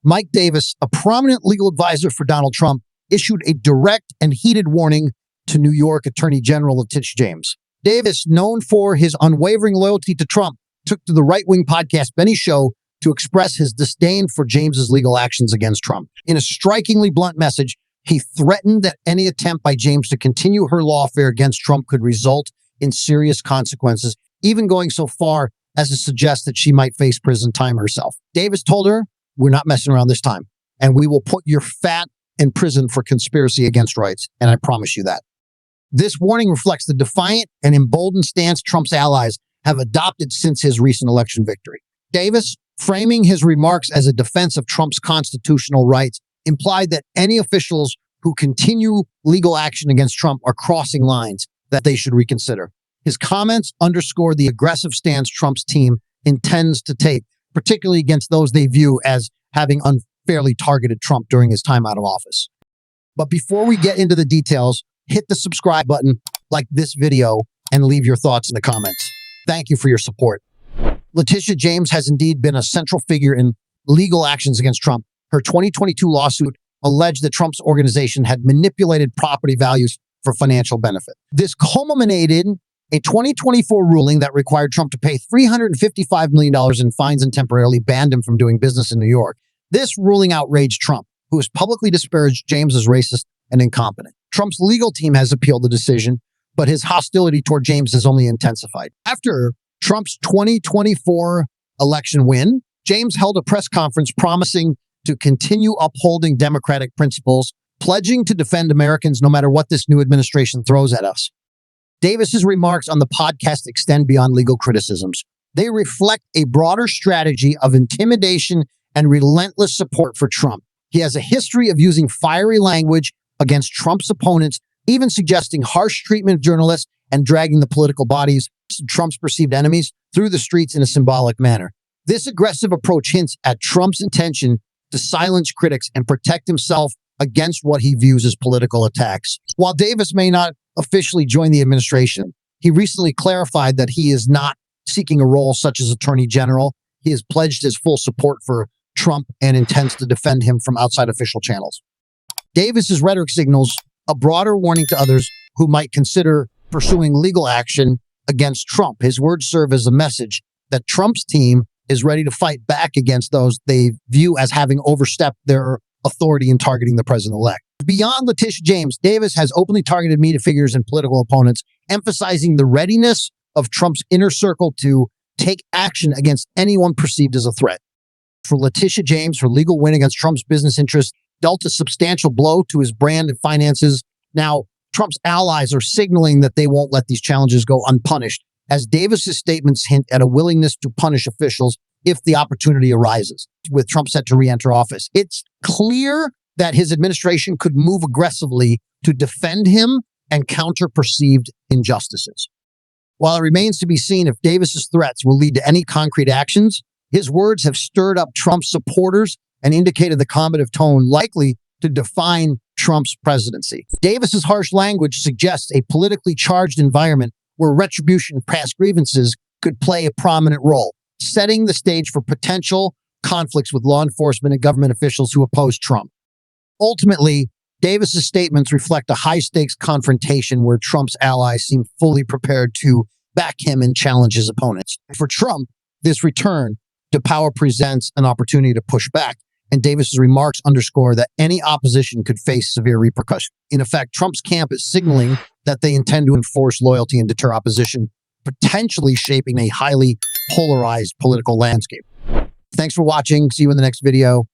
Mike Davis, a prominent legal advisor for Donald Trump, issued a direct and heated warning to New York Attorney General Letitia James. Davis, known for his unwavering loyalty to Trump, took to the right-wing podcast Benny Show to express his disdain for James's legal actions against Trump. In a strikingly blunt message, he threatened that any attempt by James to continue her lawfare against Trump could result in serious consequences, even going so far as to suggest that she might face prison time herself. Davis told her, "We're not messing around this time, and we will put your fat in prison for conspiracy against rights, and I promise you that." This warning reflects the defiant and emboldened stance Trump's allies have adopted since his recent election victory. Davis, framing his remarks as a defense of Trump's constitutional rights, implied that any officials who continue legal action against Trump are crossing lines that they should reconsider. His comments underscore the aggressive stance Trump's team intends to take, particularly against those they view as having unfairly targeted Trump during his time out of office. But before we get into the details, hit the subscribe button, like this video, and leave your thoughts in the comments. Thank you for your support. Letitia James has indeed been a central figure in legal actions against Trump. Her 2022 lawsuit alleged that Trump's organization had manipulated property values for financial benefit. This culminated a 2024 ruling that required Trump to pay $355 million in fines and temporarily banned him from doing business in New York. This ruling outraged Trump, who has publicly disparaged James as racist and incompetent. Trump's legal team has appealed the decision, but his hostility toward James has only intensified. After Trump's 2024 election win, James held a press conference promising to continue upholding democratic principles, pledging to defend Americans no matter what this new administration throws at us. Davis's remarks on the podcast extend beyond legal criticisms. They reflect a broader strategy of intimidation and relentless support for Trump. He has a history of using fiery language against Trump's opponents, even suggesting harsh treatment of journalists and dragging the political bodies of Trump's perceived enemies through the streets in a symbolic manner. This aggressive approach hints at Trump's intention to silence critics and protect himself against what he views as political attacks. While Davis may not officially join the administration, he recently clarified that he is not seeking a role such as Attorney General. He has pledged his full support for Trump and intends to defend him from outside official channels. Davis's rhetoric signals a broader warning to others who might consider pursuing legal action against Trump. His words serve as a message that Trump's team is ready to fight back against those they view as having overstepped their authority in targeting the president-elect. Beyond Letitia James, Davis has openly targeted media figures and political opponents, emphasizing the readiness of Trump's inner circle to take action against anyone perceived as a threat. For Letitia James, her legal win against Trump's business interests dealt a substantial blow to his brand and finances. Now, Trump's allies are signaling that they won't let these challenges go unpunished, as Davis's statements hint at a willingness to punish officials if the opportunity arises, with Trump set to re-enter office. It's clear that his administration could move aggressively to defend him and counter perceived injustices. While it remains to be seen if Davis's threats will lead to any concrete actions, his words have stirred up Trump's supporters and indicated the combative tone likely to define Trump's presidency. Davis's harsh language suggests a politically charged environment where retribution of past grievances could play a prominent role, setting the stage for potential conflicts with law enforcement and government officials who oppose Trump. Ultimately, Davis's statements reflect a high-stakes confrontation where Trump's allies seem fully prepared to back him and challenge his opponents. For Trump, this return to power presents an opportunity to push back, and Davis's remarks underscore that any opposition could face severe repercussions. In effect, Trump's camp is signaling that they intend to enforce loyalty and deter opposition, potentially shaping a highly polarized political landscape. Thanks for watching. See you in the next video.